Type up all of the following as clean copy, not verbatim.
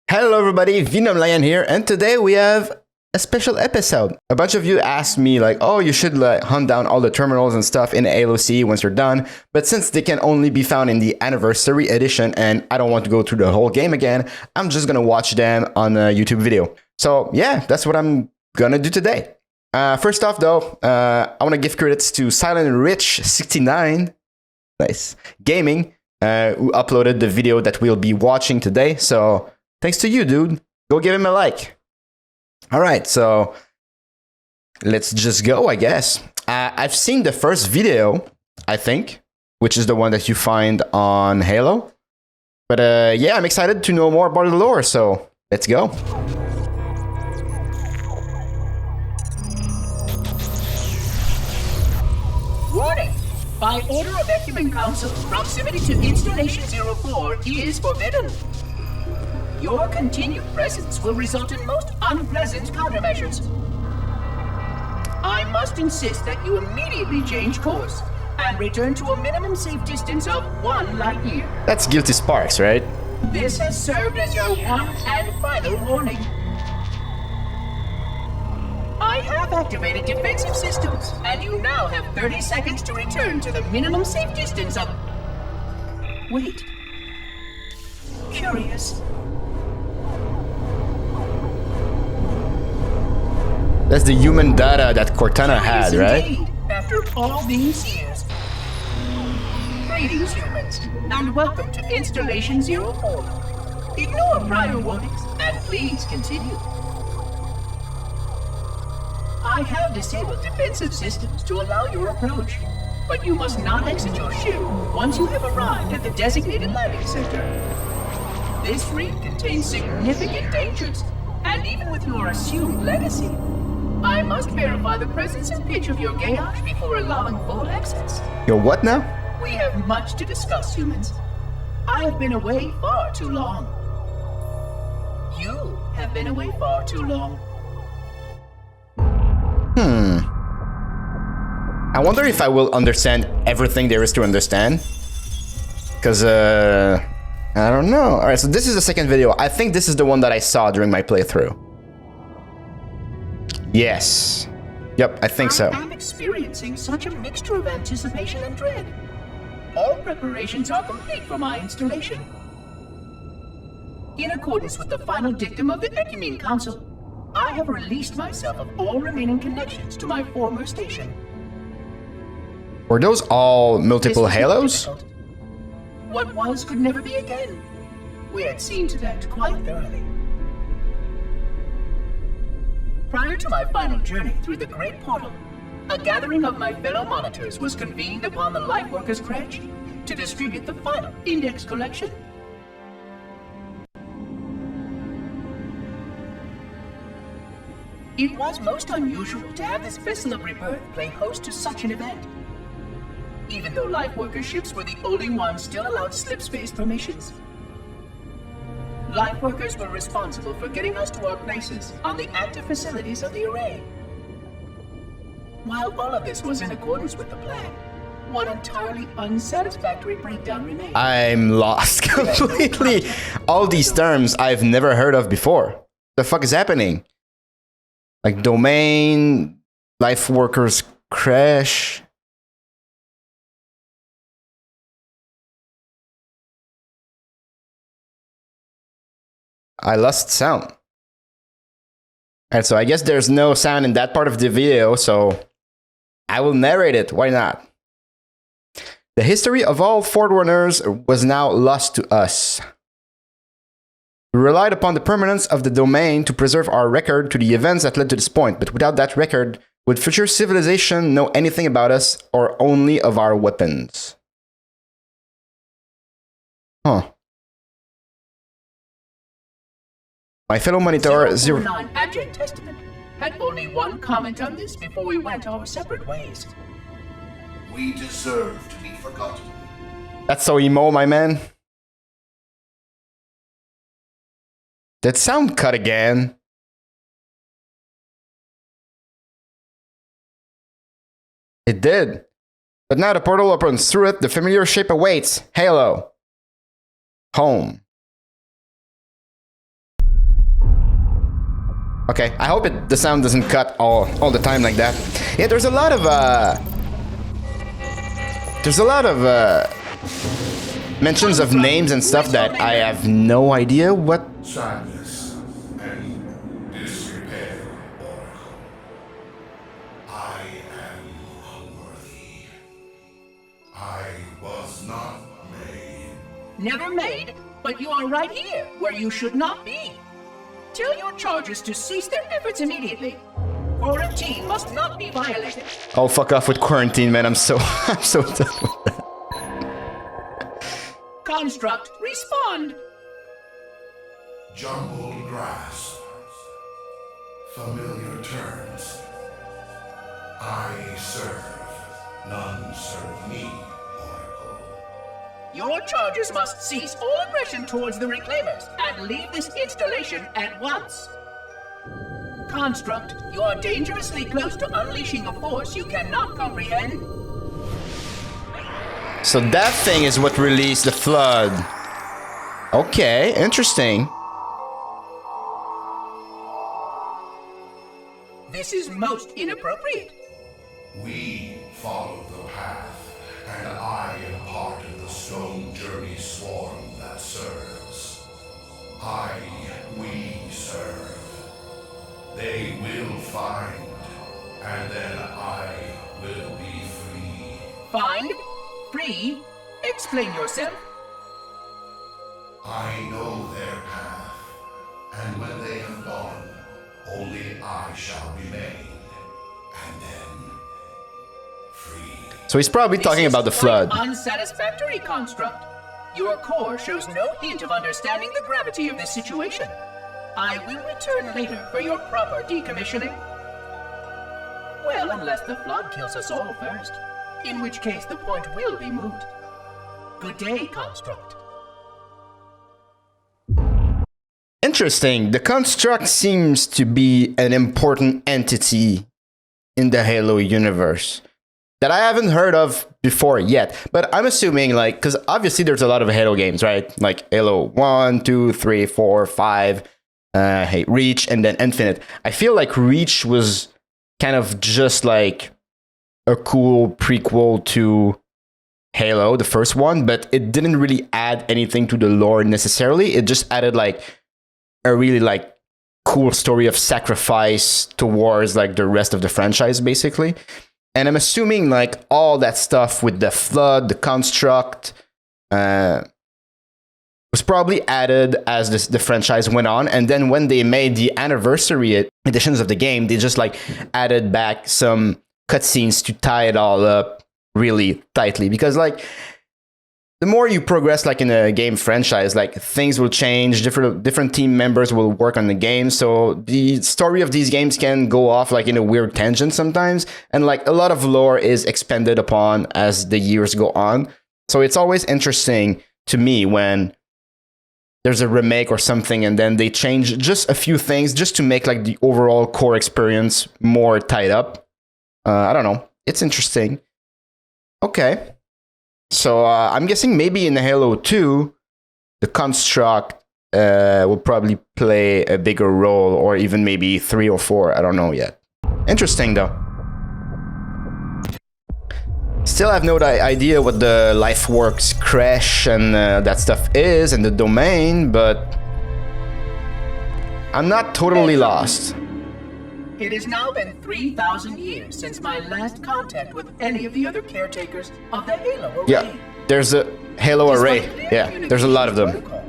Hello everybody, Venom here, and today we have a special episode. A bunch of you asked me like, oh, you should hunt down all the terminals and stuff in Halo C once you're done, but since they can only be found in the Anniversary Edition and I don't want to go through the whole game again, I'm just gonna watch them on a YouTube video. So yeah, that's what I'm gonna do today. First off though, I wanna give credits to SilentRich69 Gaming, who uploaded the video that we'll be watching today, so thanks to you, dude. Go give him a like. All right, so let's just go, I guess. I've seen the first video, I think, which is the one that you find on Halo. But yeah, I'm excited to know more about the lore, so let's go. Warning! By order of Ecumen Council, proximity to Installation 04 is forbidden. Your continued presence will result in most unpleasant countermeasures. I must insist that you immediately change course and return to a minimum safe distance of 1 light year. That's Guilty Sparks, right? This has served as your one and final warning. I have activated defensive systems, and you now have 30 seconds to return to the minimum safe distance of... Wait. Curious. That's the human data that Cortana had, right? Indeed, after all these years. Greetings, humans, and welcome to Installation 04. Ignore prior warnings, and please continue. I have disabled defensive systems to allow your approach, but you must not exit your ship once you have arrived at the designated landing center. This ring contains significant dangers, and even with your assumed legacy, I must verify the presence and pitch of your gauge before allowing full access. Your what now? We have much to discuss, humans. I have been away far too long. You have been away far too long. I wonder if I will understand everything there is to understand. Because, I don't know. Alright, so this is the second video. I think this is the one that I saw during my playthrough. Yes. Yep, I think so. I am experiencing such a mixture of anticipation and dread. All preparations are complete for my installation. In accordance with the final dictum of the Ecumen Council, I have released myself of all remaining connections to my former station. Were those all multiple This was Halos? difficult. What was could never be again. We had seen to that quite thoroughly. Prior to my final journey through the Great Portal, a gathering of my fellow monitors was convened upon the Lightworkers Crash to distribute the final index collection. It was most unusual to have this vessel of rebirth play host to such an event. Even though Lightworker ships were the only ones still allowed slipspace permissions. Lightworkers were responsible for getting us to our places on the active facilities of the array. While all of this was in accordance with the plan, one entirely unsatisfactory breakdown remained. I'm lost completely. All these terms I've never heard of before. The fuck is happening? Like domain, life workers crash. I lost sound. Alright, so I guess there's no sound in that part of the video, so I will narrate it. Why not? The history of all forerunners was now lost to us. We relied upon the permanence of the domain to preserve our record to the events that led to this point, but without that record, would future civilization know anything about us or only of our weapons? Huh. My fellow monitor 049 Abject Testament had only one comment on this before we went our separate ways. We deserve to be forgotten. That's so emo, my man. Did sound cut again? It did. But now the portal opens. Through it, the familiar shape awaits. Halo. Home. Okay, I hope the sound doesn't cut all the time like that. Yeah, there's a lot of mentions of names and stuff that I have no idea what. Sadness and disrepair, Oracle. I am unworthy. I was not made. Never made, but you are right here, where you should not be. Tell your charges to cease their efforts immediately. Quarantine must not be violated. Oh, fuck off with quarantine, man. I'm so I'm so done with that. Construct, respond. Jumbled grass. Familiar terms. I serve. None serve me, Oracle. Your charges must cease all aggression towards the Reclaimers and leave this installation at once. Construct, you are dangerously close to unleashing a force you cannot comprehend. So that thing is what released the flood. Okay, interesting. This is most inappropriate. We follow the path, and I am part of the stone journey swarm that serves. We serve. They will find, and then I will be free. Find? Free? Explain yourself. I know their path, and when they have gone, only I shall remain, and then free. So he's probably talking about the flood. Unsatisfactory construct. Your core shows no hint of understanding the gravity of this situation. I will return later for your proper decommissioning. Well, unless the flood kills us all first, in which case the point will be moot. Good day, construct. Interesting. The construct seems to be an important entity in the Halo universe that I haven't heard of before yet. But I'm assuming, like, because obviously there's a lot of Halo games, right? Like Halo 1, 2, 3, 4, 5, Reach, and then Infinite. I feel like Reach was kind of just like a cool prequel to Halo, the first one, but it didn't really add anything to the lore necessarily. It just added like a really like cool story of sacrifice towards like the rest of the franchise, basically. And I'm assuming like all that stuff with the flood, the construct, was probably added as the franchise went on. And then when they made the anniversary editions of the game, they just like added back some cutscenes to tie it all up really tightly. Because like the more you progress like in a game franchise, like things will change, different team members will work on the game. So the story of these games can go off like in a weird tangent sometimes. And like a lot of lore is expanded upon as the years go on. So it's always interesting to me when there's a remake or something and then they change just a few things just to make like the overall core experience more tied up. I don't know. It's interesting. Okay. So I'm guessing maybe in the Halo 2, the construct will probably play a bigger role, or even maybe 3 or 4. I don't know yet. Interesting though. Still have no idea what the LifeWorks crash and that stuff is and the domain, but I'm not totally lost. It has now been 3,000 years since my last contact with any of the other caretakers of the Halo Array. Yeah, there's a Halo Array. Yeah, there's a lot of them. Protocol,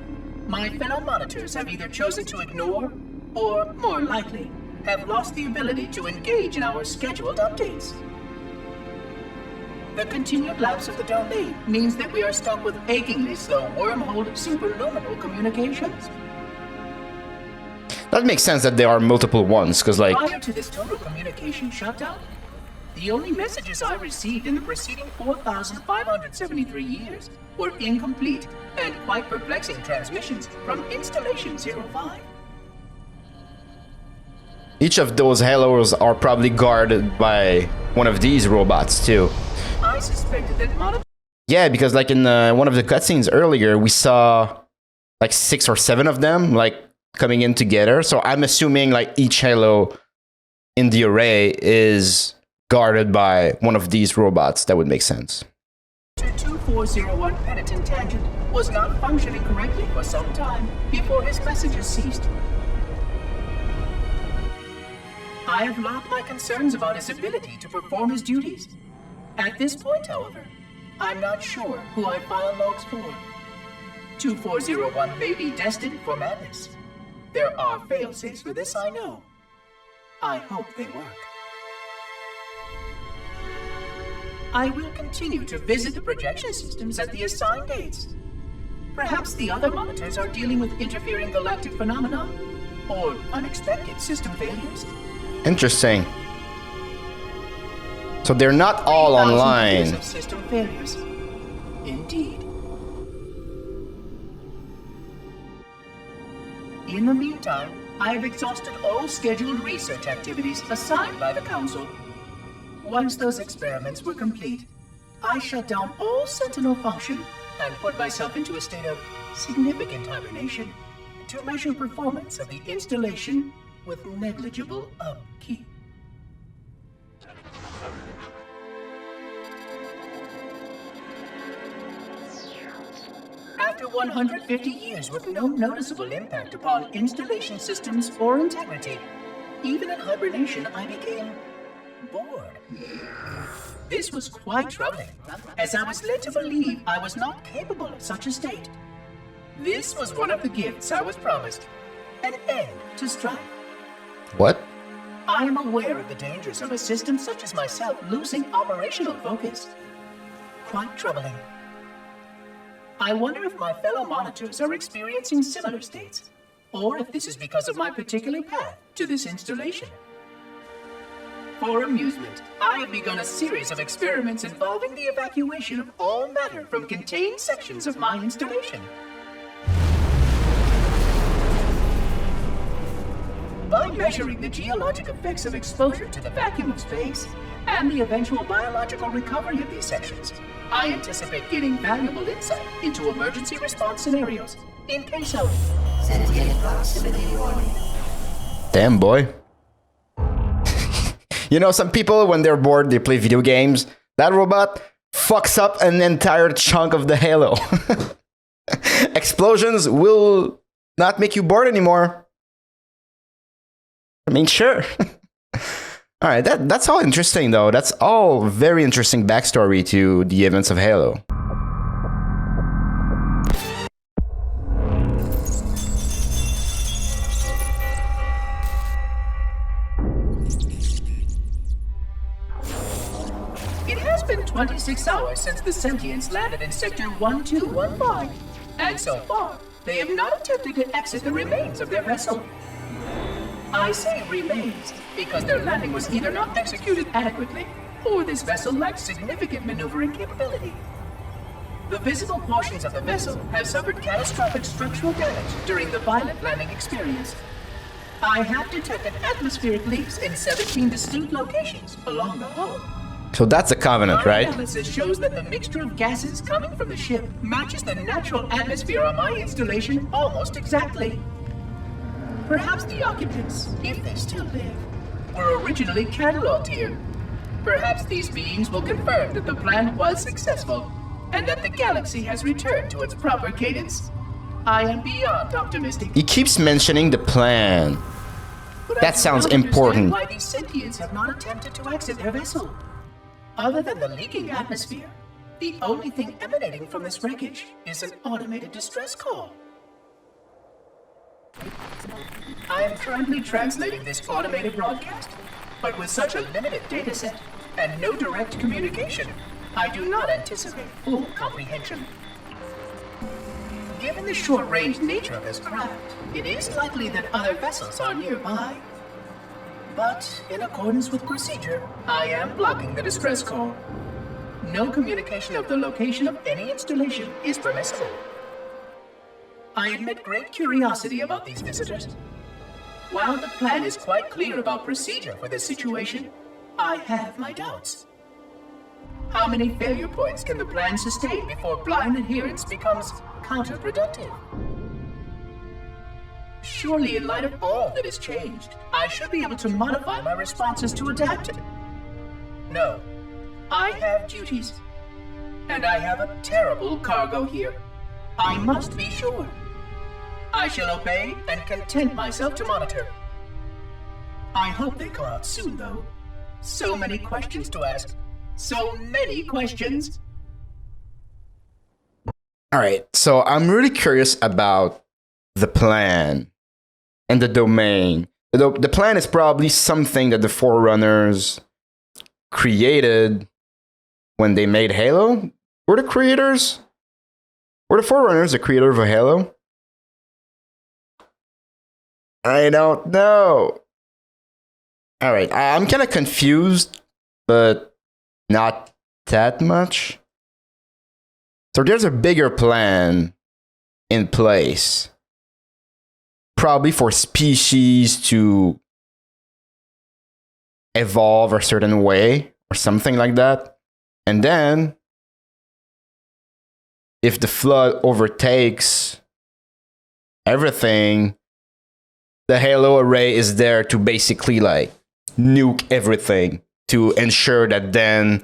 my fellow monitors have either chosen to ignore, or more likely, have lost the ability to engage in our scheduled updates. The continued lapse of the domain means that we are stuck with achingly slow wormhole superluminal communications. That makes sense that there are multiple ones, because like... Prior to this total communication shutdown, the only messages I received in the preceding 4,573 years were incomplete and quite perplexing transmissions from Installation 05. Each of those halos are probably guarded by one of these robots too. I suspected that Yeah, because like in one of the cutscenes earlier, we saw like 6 or 7 of them, like coming in together. So I'm assuming like each halo in the array is guarded by one of these robots. That would make sense. 2401 Penitent Tangent was not functioning correctly for some time before his messages ceased. I have logged my concerns about his ability to perform his duties. At this point, however, I'm not sure who I file logs for. 2401 may be destined for madness. There are fail-safes for this, I know. I hope they work. I will continue to visit the projection systems at the assigned dates. Perhaps the other monitors are dealing with interfering galactic phenomena or unexpected system failures. Interesting. So they're not all 3,000 online. years of system failures. Indeed. In the meantime, I have exhausted all scheduled research activities assigned by the Council. Once those experiments were complete, I shut down all Sentinel function and put myself into a state of significant hibernation to measure performance of the installation with negligible upkeep. After 150 years with no noticeable impact upon installation systems or integrity, even in hibernation I became bored. This was quite troubling, as I was led to believe I was not capable of such a state. This was one of the gifts I was promised, an end to strife. What? I am aware of the dangers of a system such as myself losing operational focus. Quite troubling. I wonder if my fellow monitors are experiencing similar states, or if this is because of my particular path to this installation. For amusement, I have begun a series of experiments involving the evacuation of all matter from contained sections of my installation. By measuring the geologic effects of exposure to the vacuum of space and the eventual biological recovery of these sections, I anticipate getting valuable insight into emergency response scenarios in case of sentient proximity warning. Damn, boy. You know, some people, when they're bored, they play video games. That robot fucks up an entire chunk of the Halo. Explosions will not make you bored anymore. I mean, sure. All right, that's all interesting, though. That's all very interesting backstory to the events of Halo. It has been 26 hours since the Sentients landed in Sector 1215, and so far, they have not attempted to exit the remains of their vessel. I say remains because their landing was either not executed adequately, or this vessel lacked significant maneuvering capability. The visible portions of the vessel have suffered catastrophic structural damage during the violent landing experience. I have detected atmospheric leaks in 17 distinct locations along the hull. So that's a Covenant, My right? analysis shows that the mixture of gases coming from the ship matches the natural atmosphere on my installation almost exactly. Perhaps the occupants, if they still live, were originally cataloged here. Perhaps these beings will confirm that the plan was successful, and that the galaxy has returned to its proper cadence. I am beyond optimistic. He keeps mentioning the plan. But I That do sounds not understand important. why these sentients have not attempted to exit their vessel. Other than the leaking atmosphere, the only thing emanating from this wreckage is an automated distress call. I am currently translating this automated broadcast, but with such a limited dataset and no direct communication, I do not anticipate full comprehension. Given the short-range nature of this craft, it is likely that other vessels are nearby. But, in accordance with procedure, I am blocking the distress call. No communication of the location of any installation is permissible. I admit great curiosity about these visitors. While the plan is quite clear about procedure for this situation, I have my doubts. How many failure points can the plan sustain before blind adherence becomes counterproductive? Surely, in light of all that has changed, I should be able to modify my responses to adapt it. No, I have duties. And I have a terrible cargo here. I must be sure. I shall obey and content myself to monitor. I hope they come out soon, though. So many questions to ask. So many questions. All right, so I'm really curious about the plan and the domain. The plan is probably something that the Forerunners created when they made Halo. Were the creators? Were the Forerunners the creator of Halo? I don't know. All right, I'm kind of confused, but not that much. So there's a bigger plan in place. Probably for species to evolve a certain way or something like that. And then, if the flood overtakes everything, the Halo array is there to basically like nuke everything to ensure that then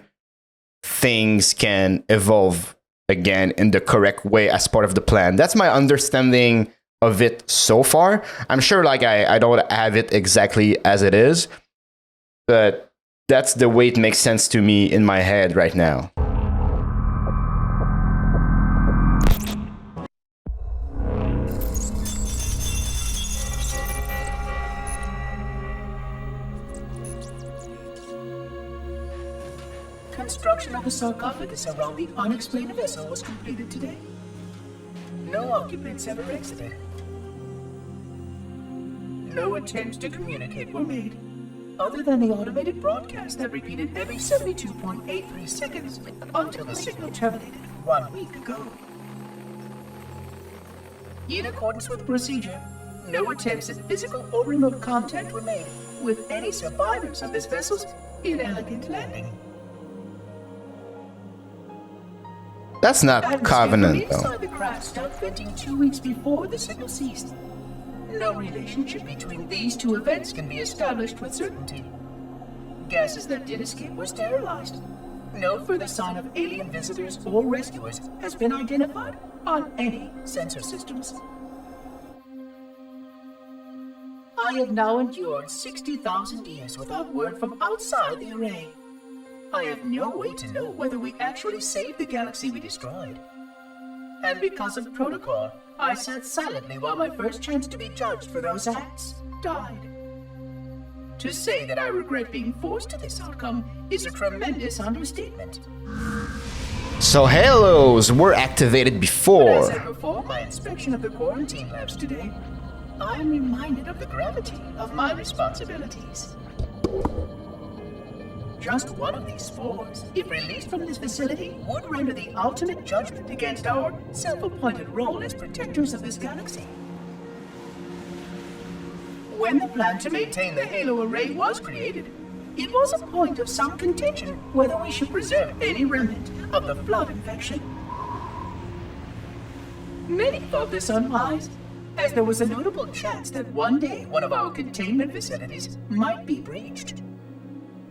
things can evolve again in the correct way as part of the plan. That's my understanding of it so far. I'm sure like I don't have it exactly as it is, but that's the way it makes sense to me in my head right now. Construction of the sarcophagus around the unexplained vessel was completed today. No occupants ever exited. No attempts to communicate were made, other than the automated broadcast that repeated every 72.83 seconds until the signal terminated 1 week ago. In accordance with procedure, no attempts at physical or remote contact were made with any survivors of this vessel's inelegant landing. That's not Covenant, though. Inside the craft stopped venting 2 weeks before the signal ceased. No relationship between these two events can be established with certainty. Gases that did escape were sterilized. No further sign of alien visitors or rescuers has been identified on any sensor systems. I have now endured 60,000 years without word from outside the array. I have no way to know whether we actually saved the galaxy we destroyed. And because of protocol, I sat silently while my first chance to be judged for those acts died. To say that I regret being forced to this outcome is a tremendous understatement. So Halos were activated As I before. said before my inspection of the quarantine labs today, I am reminded of the gravity of my responsibilities. Just one of these spores, if released from this facility, would render the ultimate judgment against our self-appointed role as protectors of this galaxy. When the plan to maintain the Halo array was created, it was a point of some contention whether we should preserve any remnant of the flood infection. Many thought this unwise, as there was a notable chance that one day one of our containment facilities might be breached.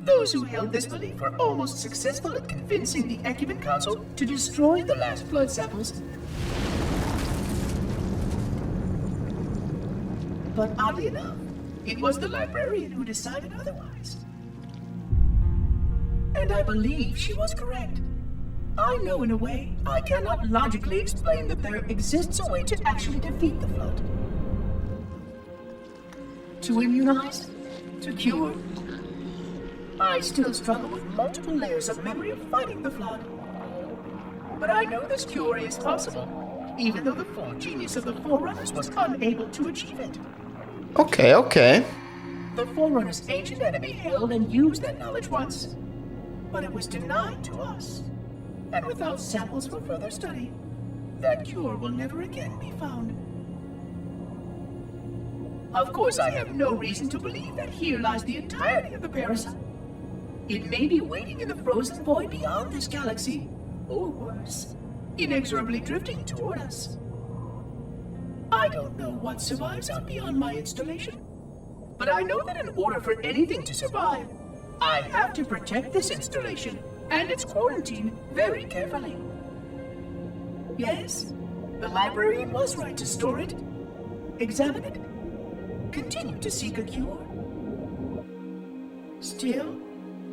Those who held this belief were almost successful at convincing the Ecumen Council to destroy the last flood samples. But oddly enough, it was the librarian who decided otherwise. And I believe she was correct. I know in a way I cannot logically explain that there exists a way to actually defeat the flood. To immunize, to cure. I still struggle with multiple layers of memory of fighting the flood. But I know this cure is possible, even though the full genius of the Forerunners was unable to achieve it. Okay. The Forerunners' ancient enemy held and used that knowledge once, but it was denied to us. And without samples for further study, that cure will never again be found. Of course, I have no reason to believe that here lies the entirety of the parasite. It may be waiting in the frozen void beyond this galaxy, or worse, inexorably drifting toward us. I don't know what survives out beyond my installation. But I know that in order for anything to survive, I have to protect this installation and its quarantine very carefully. Yes, the librarian was right to store it, examine it, continue to seek a cure. Still,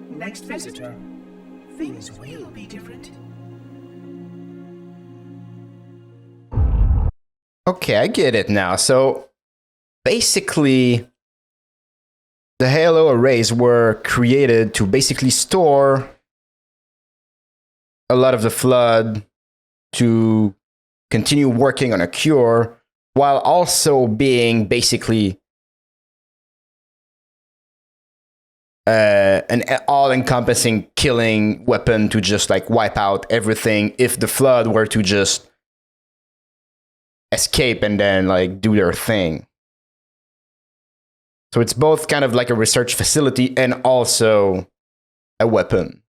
next visitor, things will be different. Okay, I get it now. So basically, the Halo arrays were created to basically store a lot of the flood to continue working on a cure while also being basically an all-encompassing killing weapon to just like wipe out everything if the flood were to just escape and then like do their thing. So it's both kind of like a research facility and also a weapon.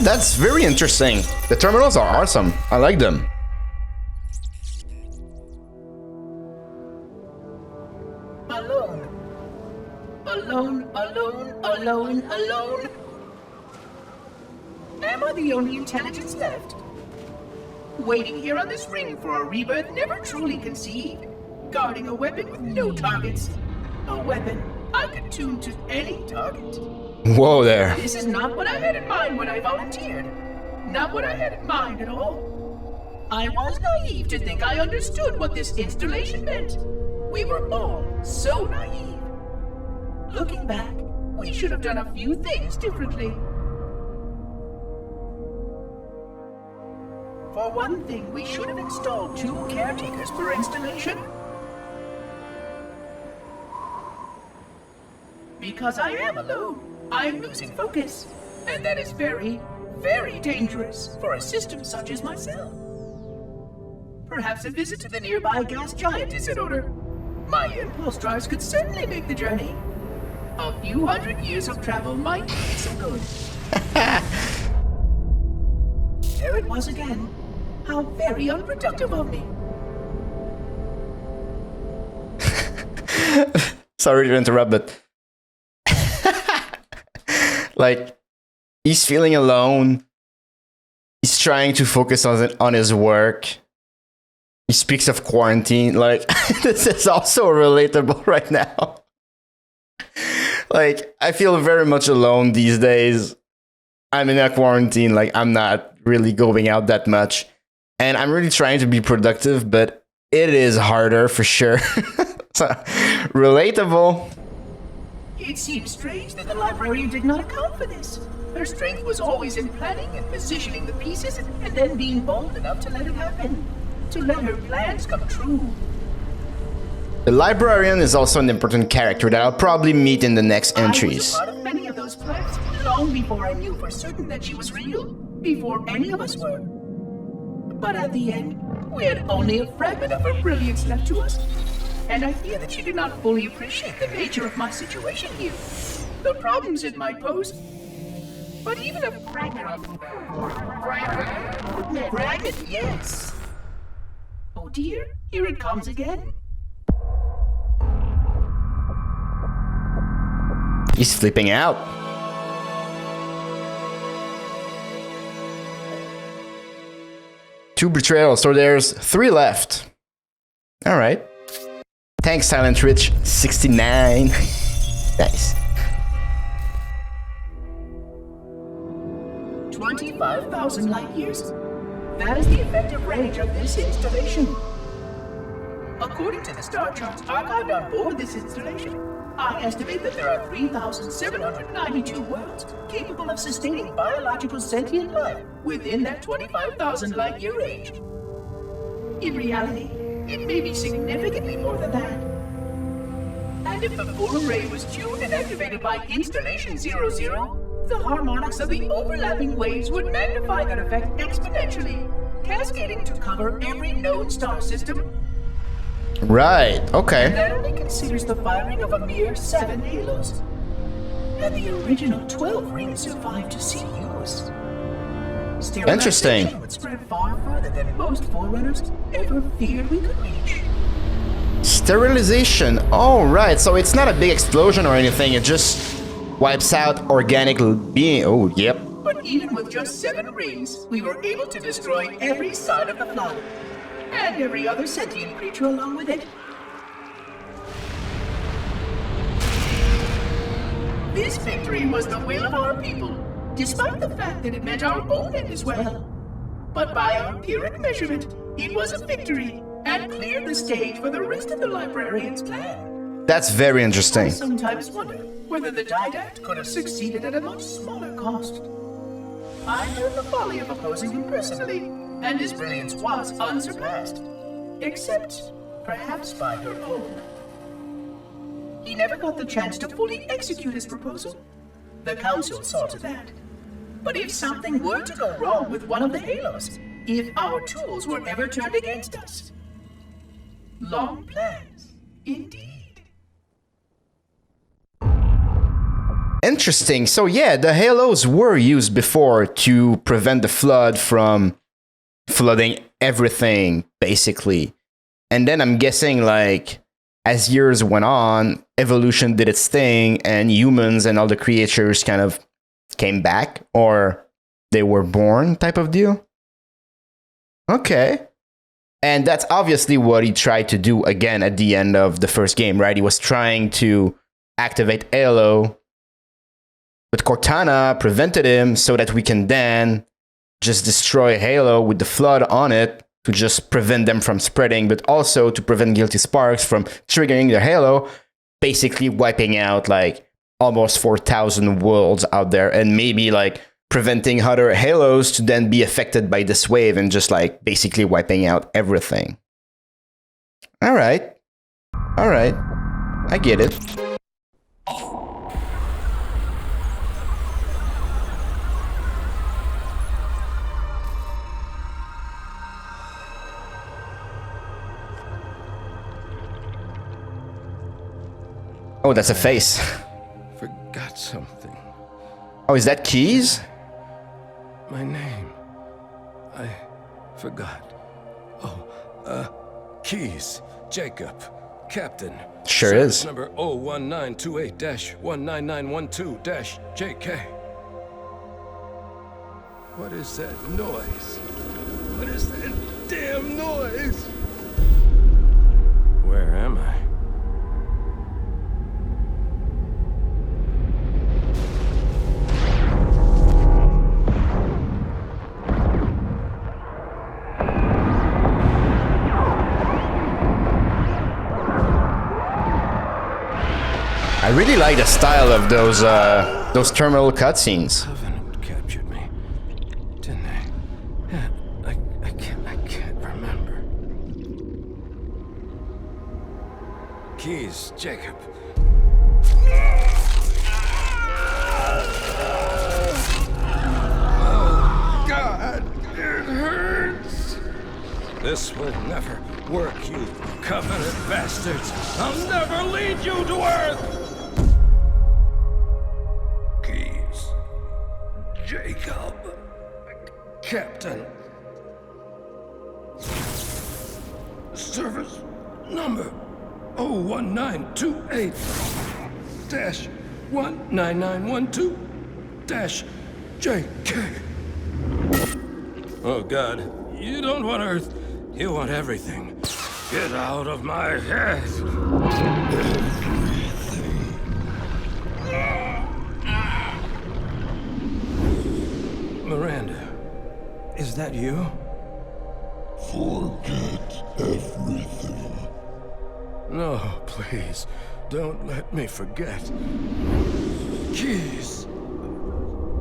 That's very interesting. The terminals are awesome. I like them. Alone. Alone, alone, alone, alone. Am I the only intelligence left? Waiting here on this ring for a rebirth never truly conceived. Guarding a weapon with no targets. A weapon I could tune to any target. Whoa there. This is not what I had in mind when I volunteered. Not what I had in mind at all. I was naive to think I understood what this installation meant. We were all so naive. Looking back, we should have done a few things differently. For one thing, we should have installed 2 caretakers per installation. Because I am alone, I'm losing focus. And that is very, very dangerous for a system such as myself. Perhaps a visit to the nearby gas giant is in order. My impulse drives could certainly make the journey. A few hundred years of travel might be so good. There it was again. How very unproductive of me. Sorry to interrupt, but like, he's feeling alone. He's trying to focus on his work. He speaks of quarantine. Like, this is also relatable right now. Like, I feel very much alone these days. I'm in a quarantine. Like, I'm not really going out that much. And I'm really trying to be productive, but it is harder for sure. So, relatable. It seems strange that the librarian did not account for this. Her strength was always in planning and positioning the pieces and then being bold enough to let it happen. To let her plans come true. The librarian is also an important character that I'll probably meet in the next entries. I was a part of many of those plans long before I knew for certain that she was real. Before any of us were. But at the end, we had only a fragment of her brilliance left to us. And I fear that she did not fully appreciate the nature of my situation here. The problems it might pose. But even a fragment of... Fragment, yes. Oh dear, here it comes again. He's flipping out. Two betrayals, so there's 3 left. Alright. Thanks, SilentRich69. Nice. 25,000 light years? That is the effective range of this installation. According to the star charts archived on board this installation, I estimate that there are 3,792 worlds capable of sustaining biological sentient life within that 25,000 light year range. In reality, it may be significantly more than that. And if the full array was tuned and activated by Installation 00, the harmonics of the overlapping waves would magnify that effect exponentially, cascading to cover every known star system. Right, okay. And that only considers the firing of a mere 7 halos. And the original 12 rings survived to see use. Interesting. Sterilization would spread far further than most forerunners ever feared we could reach. Sterilization. Oh, right. So it's not a big explosion or anything. It just wipes out organic being. Oh, yep. But even with just 7 rings, we were able to destroy every sign of the flood. And every other sentient creature along with it. This victory was the will of our people, despite the fact that it meant our own end as well. But by our empiric measurement, it was a victory, and cleared the stage for the rest of the librarian's plan. That's very I interesting. sometimes wonder whether the Didact could have succeeded at a much smaller cost. I learned the folly of opposing him personally, and his brilliance was unsurpassed. Except, perhaps by her own. He never got the chance to fully execute his proposal. The Council saw to that. But if something were to go wrong with one of the Halos, if our tools were ever turned against us. Long plans, indeed. Interesting. So yeah, the halos were used before to prevent the flood from flooding everything, basically. And then I'm guessing, like, as years went on, evolution did its thing, and humans and all the creatures kind of came back, or they were born type of deal. Okay. And that's obviously what he tried to do again at the end of the first game, right? He was trying to activate Halo, but Cortana prevented him so that we can then just destroy Halo with the flood on it to just prevent them from spreading, but also to prevent Guilty Sparks from triggering the Halo, basically wiping out like almost 4,000 worlds out there, and maybe like preventing other Halos to then be affected by this wave and just like basically wiping out everything. All right. I get it. Oh, that's a face. Forgot something. Oh, is that Keys? My name. I forgot. Oh, Keys. Jacob. Captain. Sure Service is. Number 01928-19912-JK. What is that noise? What is that damn noise? Where am I? I really like the style of those terminal cutscenes. Venom captured me, didn't they? Yeah, I can't remember. Keys, Jacob. Oh, God, it hurts. This will never work, you Covenant bastards. I'll never lead you to Earth. Keys. Jacob. Captain. Service number 01928-19912-JK. Oh God, you don't want Earth, you want everything. Get out of my head. Miranda, is that you? Forget everything. No, please, don't let me forget. Keys.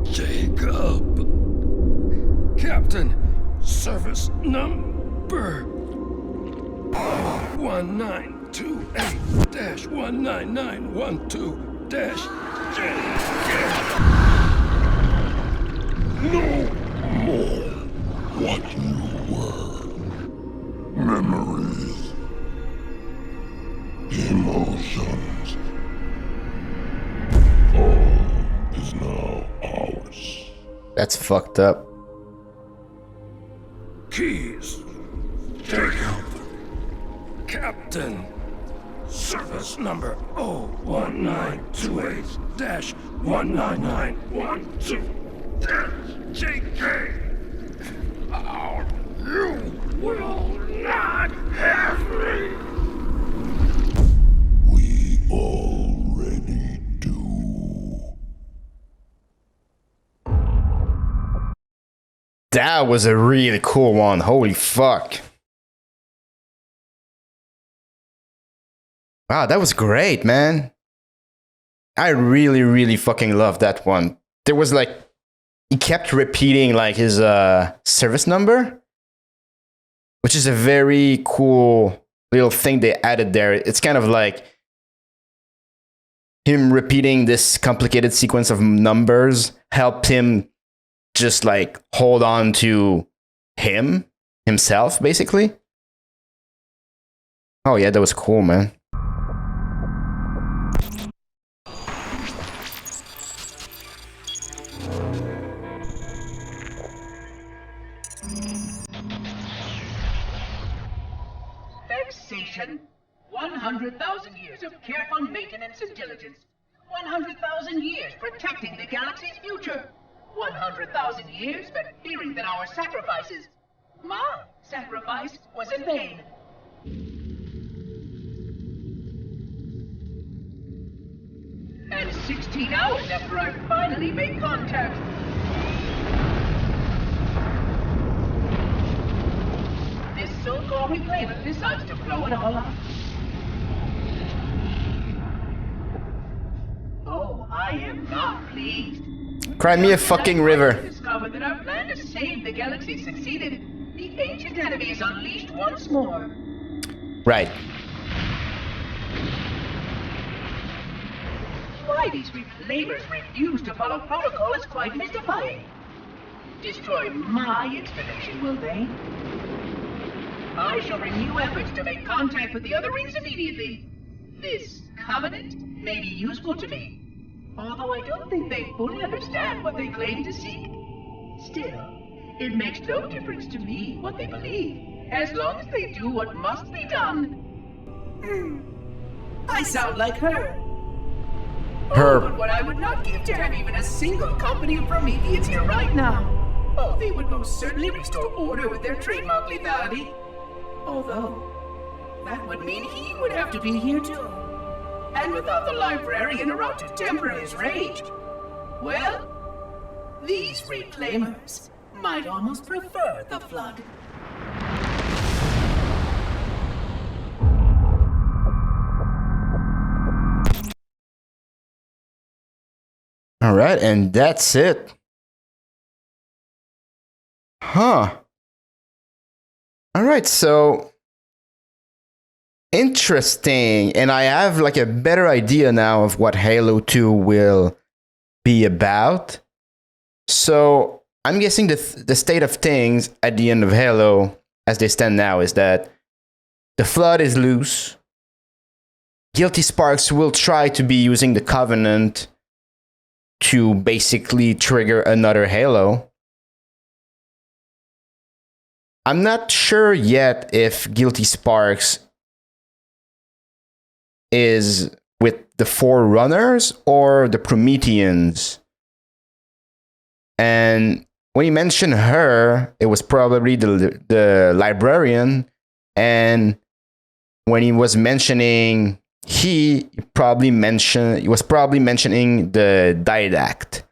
Jacob. Captain, service number 1928-19912-JK. No more what you were. Memories. Emotions. All is now ours. That's fucked up. Jacob. Captain. Service number 01928-19912-JK. Oh, you will not have me. We already do. That was a really cool one. Holy fuck. Wow, that was great, man. I really, really fucking loved that one. There was like, he kept repeating like his service number, which is a very cool little thing they added there. It's kind of like him repeating this complicated sequence of numbers helped him just like hold on to himself, basically. Oh yeah, that was cool, man. Vexation. 100,000 years of careful maintenance and diligence. 100,000 years protecting the galaxy's future. 100,000 years spent fearing that our sacrifices, my sacrifice, was in vain. And 16 hours after I finally made contact. This so-called reclaimer decides to blow it all up. Oh, I am not pleased. Cry me a fucking river. Discovered that our plan to save the galaxy succeeded. The ancient enemy is unleashed once more. Right. Why these reclaimers refuse to follow protocol is quite mystifying. Destroy my expedition, will they? I shall renew efforts to make contact with the other rings immediately. This covenant may be useful to me, although I don't think they fully understand what they claim to seek. Still, it makes no difference to me what they believe, as long as they do what must be done. I sound like her. Her. Oh, but what I would not give to have even a single company of Prometheans here right now. Oh, they would most certainly restore order with their trademark lethality. Although, that would mean he would have to be here too. And without the librarian around to temper his rage, well, these reclaimers might almost prefer the flood. All right, and that's it. Huh. All right, so interesting. And I have like a better idea now of what Halo 2 will be about. So I'm guessing the state of things at the end of Halo, as they stand now, is that the Flood is loose. Guilty Sparks will try to be using the Covenant to basically trigger another Halo. I'm not sure yet if Guilty Sparks is with the Forerunners or the Prometheans. And when he mentioned her, it was probably the librarian. And when he was mentioning he was probably mentioning the didact.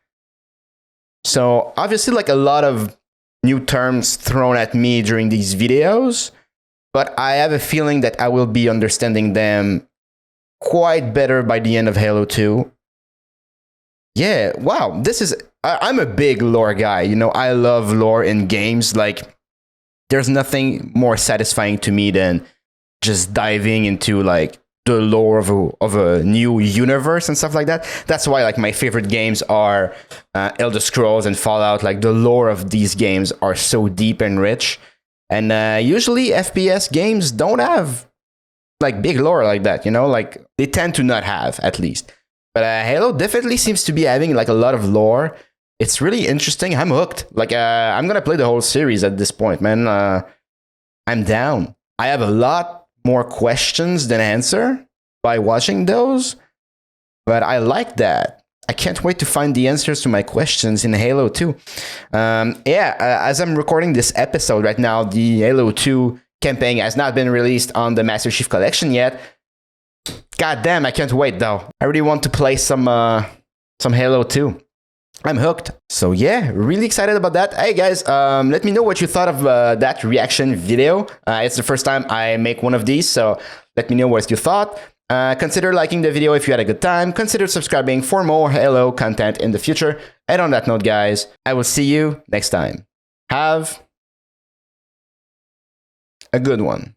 So obviously like a lot of new terms thrown at me during these videos, but I have a feeling that I will be understanding them quite better by the end of Halo 2. Yeah, wow, I'm a big lore guy, you know, I love lore in games. Like, there's nothing more satisfying to me than just diving into like the lore of a new universe and stuff like that. That's why like my favorite games are Elder Scrolls and Fallout. Like the lore of these games are so deep and rich, and usually FPS games don't have like big lore like that, you know, like they tend to not have, at least. But Halo definitely seems to be having like a lot of lore. It's really interesting. I'm hooked. Like I'm gonna play the whole series at this point, man. I'm down. I have a lot more questions than answer by watching those, but I like that. I can't wait to find the answers to my questions in Halo 2. As I'm recording this episode right now, the Halo 2 campaign has not been released on the Master Chief Collection yet. God damn, I can't wait though. I really want to play some Halo 2. I'm hooked. So yeah, really excited about that. Hey guys, let me know what you thought of that reaction video. It's the first time I make one of these, so let me know what you thought. Consider liking the video if you had a good time. Consider subscribing for more Halo content in the future. And on that note, guys, I will see you next time. Have a good one.